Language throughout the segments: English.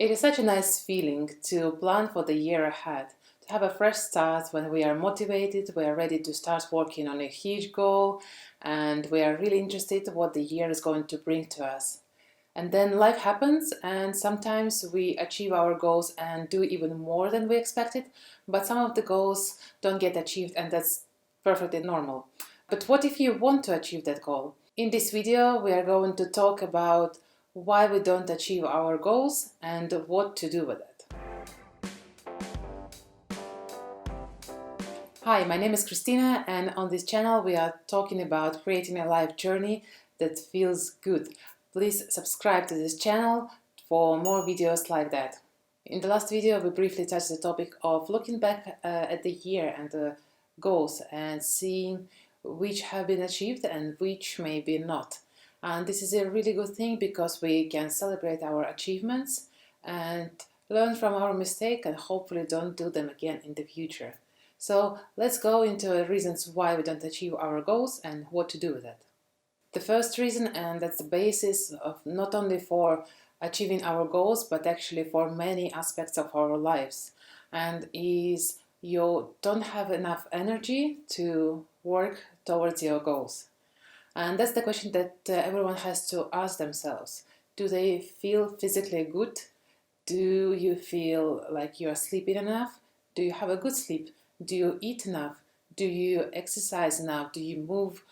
It is such a nice feeling to plan for the year ahead, to have a fresh start when we are motivated, we are ready to start working on a huge goal, and we are really interested in what the year is going to bring to us. And then life happens, and sometimes we achieve our goals and do even more than we expected, but some of the goals don't get achieved, and that's perfectly normal. But what if you want to achieve that goal? In this video, we are going to talk about why we don't achieve our goals and what to do with it. Hi, my name is Kristina, and on this channel we are talking about creating a life journey that feels good. Please subscribe to this channel for more videos like that. In the last video we briefly touched the topic of looking back at the year and the goals and seeing which have been achieved and which maybe not. And this is a really good thing because we can celebrate our achievements and learn from our mistake and hopefully don't do them again in the future. So let's go into the reasons why we don't achieve our goals and what to do with it. The first reason, and that's the basis of not only for achieving our goals but actually for many aspects of our lives, and is you don't have enough energy to work towards your goals. And that's the question that everyone has to ask themselves. Do they feel physically good? Do you feel like you are sleeping enough? Do you have a good sleep? Do you eat enough? Do you exercise enough? Do you move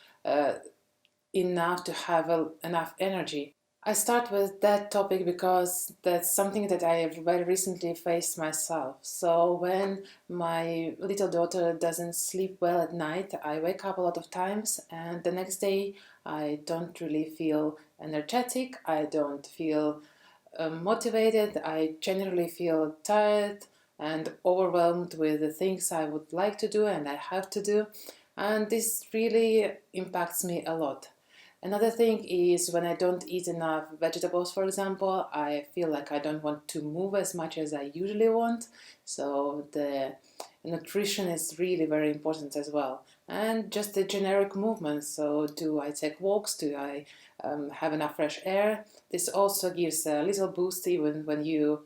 enough to have enough energy? I start with that topic because that's something that I have very recently faced myself. So when my little daughter doesn't sleep well at night, I wake up a lot of times and the next day I don't really feel energetic, I don't feel motivated, I generally feel tired and overwhelmed with the things I would like to do and I have to do, and this really impacts me a lot. Another thing is when I don't eat enough vegetables, for example, I feel like I don't want to move as much as I usually want. So the nutrition is really very important as well. And just the generic movement. So do I take walks? Do I have enough fresh air? This also gives a little boost even when you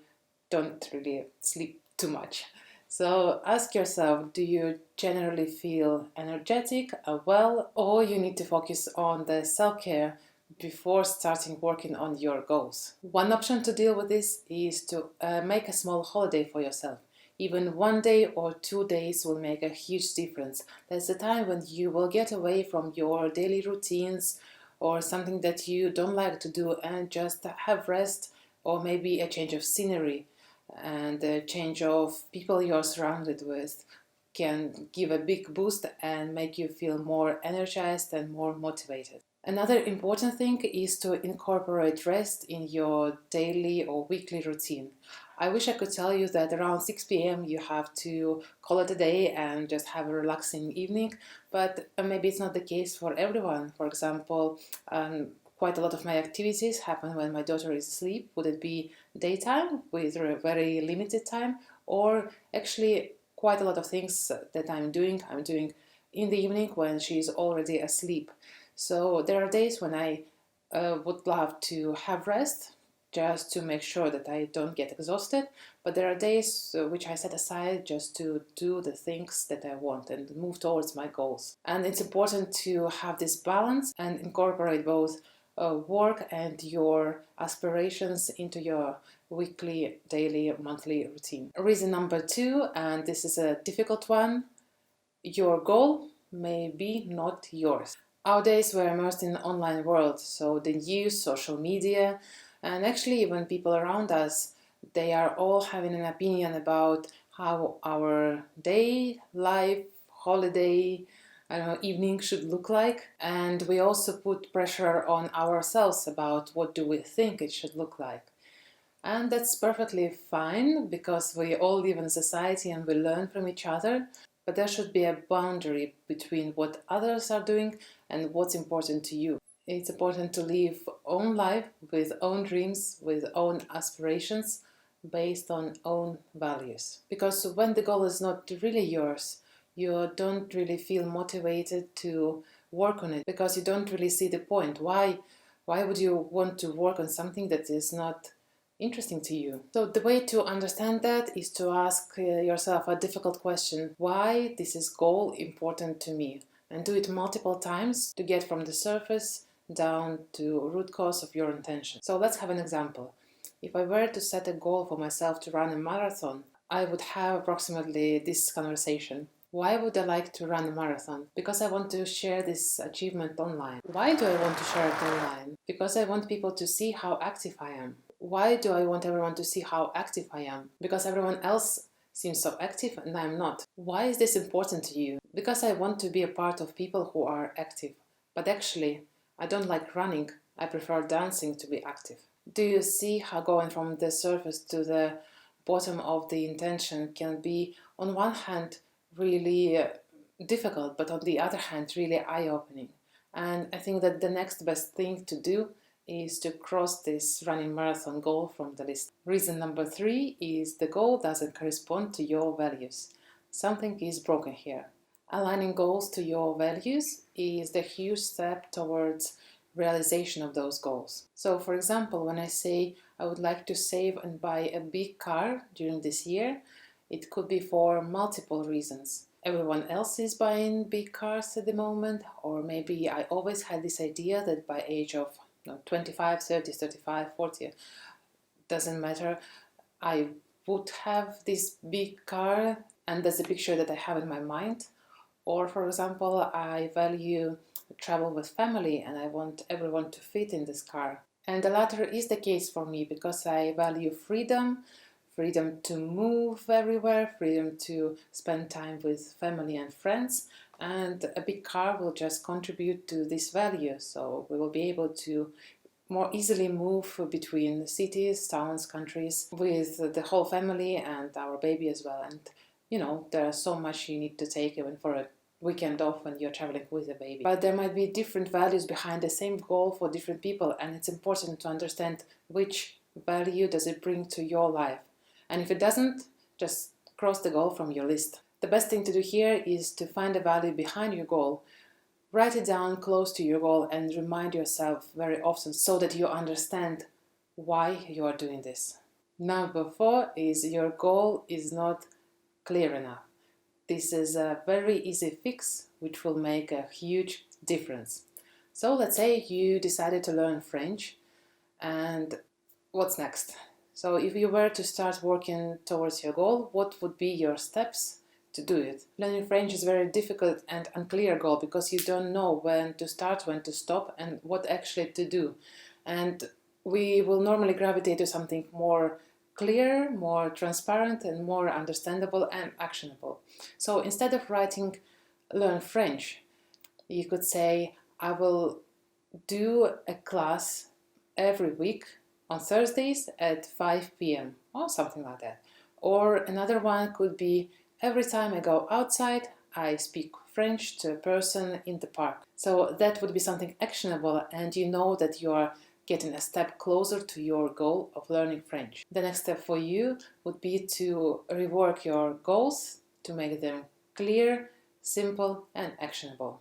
don't really sleep too much. So ask yourself, do you generally feel energetic, well, or you need to focus on the self-care before starting working on your goals? One option to deal with this is to make a small holiday for yourself. Even 1 day or 2 days will make a huge difference. That's the time when you will get away from your daily routines or something that you don't like to do and just have rest or maybe a change of scenery. And the change of people you're surrounded with can give a big boost and make you feel more energized and more motivated. Another important thing is to incorporate rest in your daily or weekly routine. I wish I could tell you that around 6 p.m. you have to call it a day and just have a relaxing evening, but maybe it's not the case for everyone. For example, quite a lot of my activities happen when my daughter is asleep. Would it be daytime with a very limited time, or actually quite a lot of things that I'm doing in the evening when she's already asleep. So there are days when I would love to have rest just to make sure that I don't get exhausted, but there are days which I set aside just to do the things that I want and move towards my goals. And it's important to have this balance and incorporate both work and your aspirations into your weekly, daily, monthly routine. Reason number 2, and this is a difficult one, your goal may be not yours. Nowadays we're immersed in an online world, so the news, social media, and actually even people around us, they are all having an opinion about how our day, life, holiday, I don't know, evening should look like. And we also put pressure on ourselves about what do we think it should look like. And that's perfectly fine because we all live in society and we learn from each other. But there should be a boundary between what others are doing and what's important to you. It's important to live own life with own dreams, with own aspirations, based on own values. Because when the goal is not really yours, you don't really feel motivated to work on it because you don't really see the point. Why would you want to work on something that is not interesting to you. So the way to understand that is to ask yourself a difficult question. Why is this goal important to me? And do it multiple times to get from the surface down to root cause of your intention. So let's have an example. If I were to set a goal for myself to run a marathon, I would have approximately this conversation. Why would I like to run a marathon? Because I want to share this achievement online. Why do I want to share it online? Because I want people to see how active I am. Why do I want everyone to see how active I am? Because everyone else seems so active and I'm not. Why is this important to you? Because I want to be a part of people who are active. But actually, I don't like running. I prefer dancing to be active. Do you see how going from the surface to the bottom of the intention can be, on one hand, really difficult, but on the other hand, really eye-opening? And I think that the next best thing to do is to cross this running marathon goal from the list. Reason number 3 is the goal doesn't correspond to your values. Something is broken here. Aligning goals to your values is the huge step towards realization of those goals. So, for example, when I say I would like to save and buy a big car during this year, it could be for multiple reasons. Everyone else is buying big cars at the moment, or maybe I always had this idea that by age of 25, 30, 35, 40, doesn't matter, I would have this big car, and that's the picture that I have in my mind. Or, for example, I value travel with family and I want everyone to fit in this car. And the latter is the case for me because I value freedom, freedom to move everywhere, freedom to spend time with family and friends, and a big car will just contribute to this value. So we will be able to more easily move between cities, towns, countries with the whole family and our baby as well. And there's so much you need to take even for a weekend off when you're traveling with a baby. But there might be different values behind the same goal for different people, and it's important to understand which value does it bring to your life. And if it doesn't, just cross the goal from your list. The best thing to do here is to find the value behind your goal. Write it down close to your goal and remind yourself very often so that you understand why you are doing this. Number 4 is your goal is not clear enough. This is a very easy fix which will make a huge difference. So let's say you decided to learn French, and what's next? So if you were to start working towards your goal, what would be your steps to do it? Learning French is a very difficult and unclear goal because you don't know when to start, when to stop, and what actually to do. And we will normally gravitate to something more clear, more transparent, and more understandable and actionable. So instead of writing learn French, you could say I will do a class every week on Thursdays at 5 p.m. or something like that. Or another one could be every time I go outside, I speak French to a person in the park. So that would be something actionable, and you know that you are getting a step closer to your goal of learning French. The next step for you would be to rework your goals to make them clear, simple, and actionable.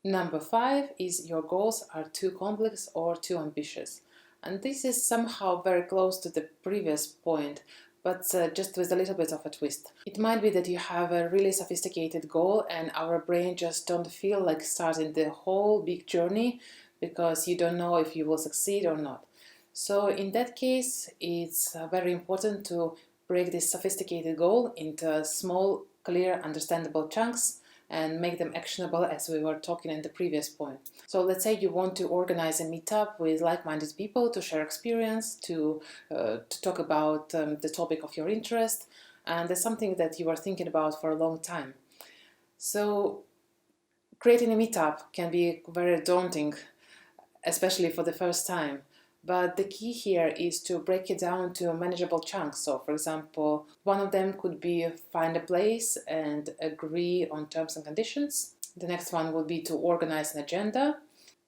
Number 5 is your goals are too complex or too ambitious. And this is somehow very close to the previous point, but just with a little bit of a twist. It might be that you have a really sophisticated goal and our brain just don't feel like starting the whole big journey because you don't know if you will succeed or not. So in that case, it's very important to break this sophisticated goal into small, clear, understandable chunks and make them actionable as we were talking in the previous point. So let's say you want to organize a meetup with like-minded people to share experience, to talk about the topic of your interest, and it's something that you are thinking about for a long time. So creating a meetup can be very daunting, especially for the first time. But the key here is to break it down to manageable chunks. So, for example, one of them could be find a place and agree on terms and conditions. The next one would be to organize an agenda.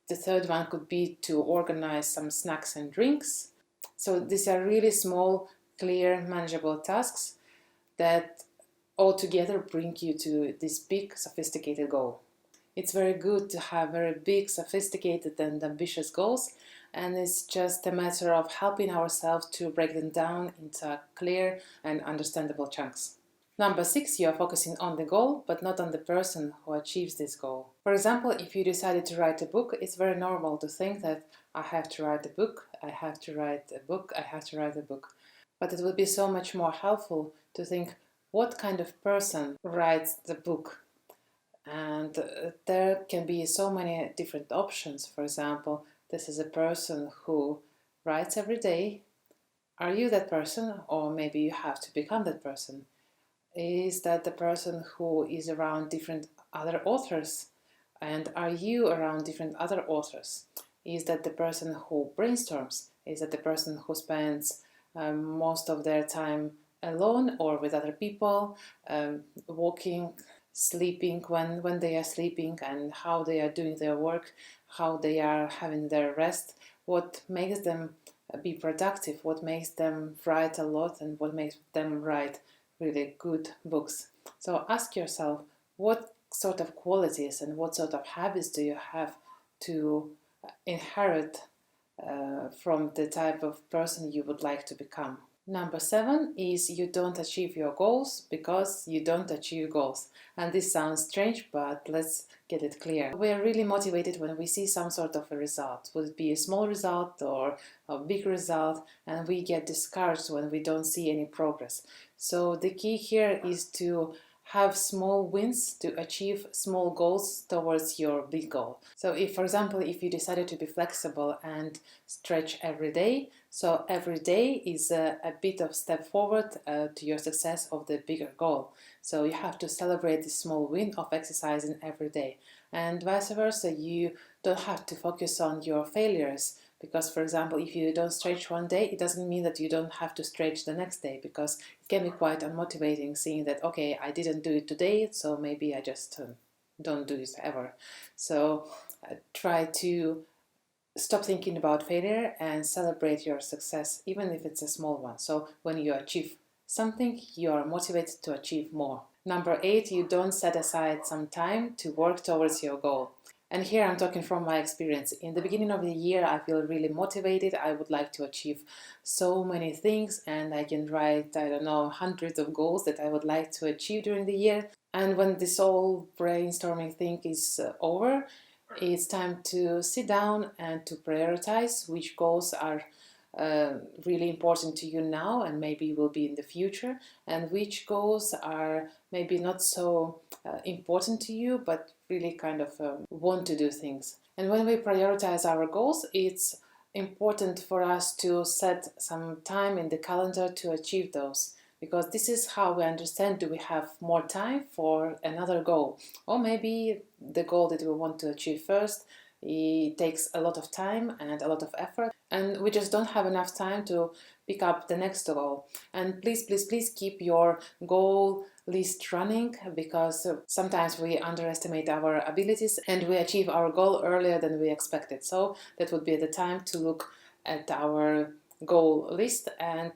The third one could be to organize some snacks and drinks. So these are really small, clear, manageable tasks that all together bring you to this big, sophisticated goal. It's very good to have very big, sophisticated and ambitious goals, and it's just a matter of helping ourselves to break them down into clear and understandable chunks. Number 6, you are focusing on the goal, but not on the person who achieves this goal. For example, if you decided to write a book, it's very normal to think that I have to write a book, I have to write a book, I have to write a book. But it would be so much more helpful to think, what kind of person writes the book? And there can be so many different options. For example, this is a person who writes every day. Are you that person? Or maybe you have to become that person. Is that the person who is around different other authors? And are you around different other authors? Is that the person who brainstorms? Is that the person who spends most of their time alone or with other people, walking, sleeping when they are sleeping, and how they are doing their work, how they are having their rest, what makes them be productive, what makes them write a lot, and what makes them write really good books. So ask yourself, what sort of qualities and what sort of habits do you have to inherit from the type of person you would like to become? Number 7 is you don't achieve your goals because you don't achieve goals. And this sounds strange, but let's get it clear. We are really motivated when we see some sort of a result. Would it be a small result or a big result? And we get discouraged when we don't see any progress. So the key here is to have small wins to achieve small goals towards your big goal. So if, for example, if you decided to be flexible and stretch every day, so every day is a bit of step forward to your success of the bigger goal. So you have to celebrate the small win of exercising every day. And vice versa, you don't have to focus on your failures. Because, for example, if you don't stretch one day, it doesn't mean that you don't have to stretch the next day, because it can be quite unmotivating seeing that, okay, I didn't do it today, so maybe I just don't do it ever. So try to stop thinking about failure and celebrate your success, even if it's a small one. So when you achieve something, you are motivated to achieve more. Number 8, you don't set aside some time to work towards your goal. And here I'm talking from my experience. In the beginning of the year, I feel really motivated. I would like to achieve so many things, and I can write, I don't know, hundreds of goals that I would like to achieve during the year. And when this whole brainstorming thing is over, it's time to sit down and to prioritize which goals are really important to you now and maybe will be in the future, and which goals are maybe not so important to you but really kind of want to do things. And when we prioritize our goals, it's important for us to set some time in the calendar to achieve those, because this is how we understand, do we have more time for another goal, or maybe the goal that we want to achieve first, it takes a lot of time and a lot of effort, and we just don't have enough time to pick up the next goal. And please, please, please keep your goal list running, because sometimes we underestimate our abilities and we achieve our goal earlier than we expected. So that would be the time to look at our goal list and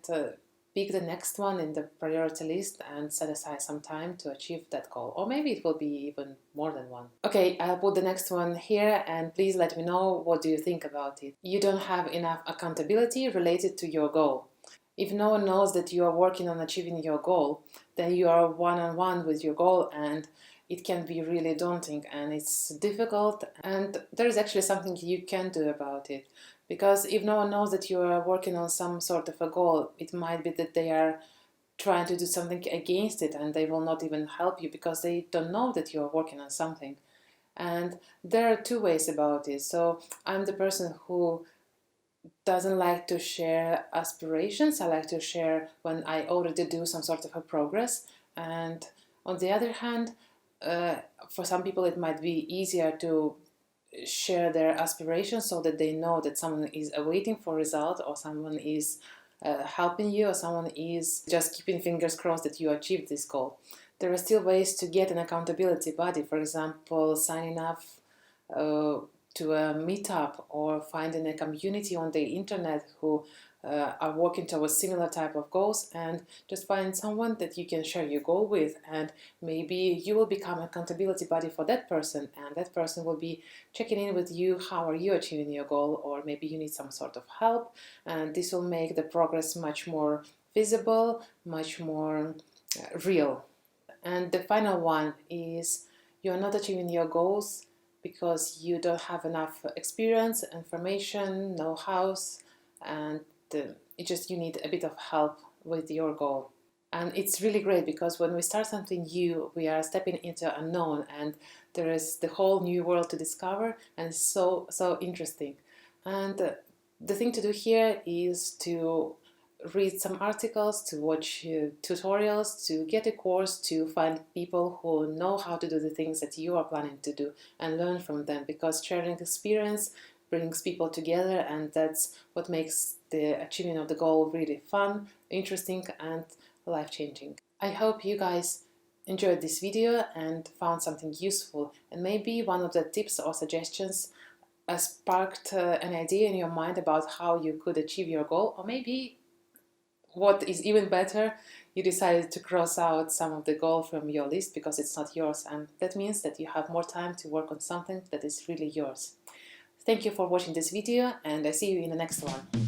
pick the next one in the priority list and set aside some time to achieve that goal. Or maybe it will be even more than one. Okay, I'll put the next one here, and please let me know what do you think about it. You don't have enough accountability related to your goal. If no one knows that you are working on achieving your goal, then you are one-on-one with your goal, and it can be really daunting and it's difficult, and there is actually something you can do about it. Because if no one knows that you are working on some sort of a goal, it might be that they are trying to do something against it and they will not even help you because they don't know that you are working on something. And there are two ways about it. So I'm the person who doesn't like to share aspirations. I like to share when I already do some sort of a progress. And on the other hand, for some people it might be easier to share their aspirations so that they know that someone is awaiting for a result, or someone is helping you, or someone is just keeping fingers crossed that you achieve this goal. There are still ways to get an accountability buddy, for example, signing up to a meetup or finding a community on the internet who are working towards similar type of goals, and just find someone that you can share your goal with, and maybe you will become an accountability buddy for that person, and that person will be checking in with you, how are you achieving your goal, or maybe you need some sort of help, and this will make the progress much more visible, much more real. And the final one is you're not achieving your goals because you don't have enough experience, information, know-how, and you need a bit of help with your goal. And it's really great because when we start something new, we are stepping into unknown, and there is the whole new world to discover, and it's so interesting. And the thing to do here is to read some articles, to watch tutorials, to get a course, to find people who know how to do the things that you are planning to do and learn from them, because sharing experience brings people together, and that's what makes the achievement of the goal really fun, interesting, and life-changing. I hope you guys enjoyed this video and found something useful, and maybe one of the tips or suggestions sparked an idea in your mind about how you could achieve your goal, or maybe what is even better, you decided to cross out some of the goal from your list because it's not yours, and that means that you have more time to work on something that is really yours. Thank you for watching this video, and I see you in the next one.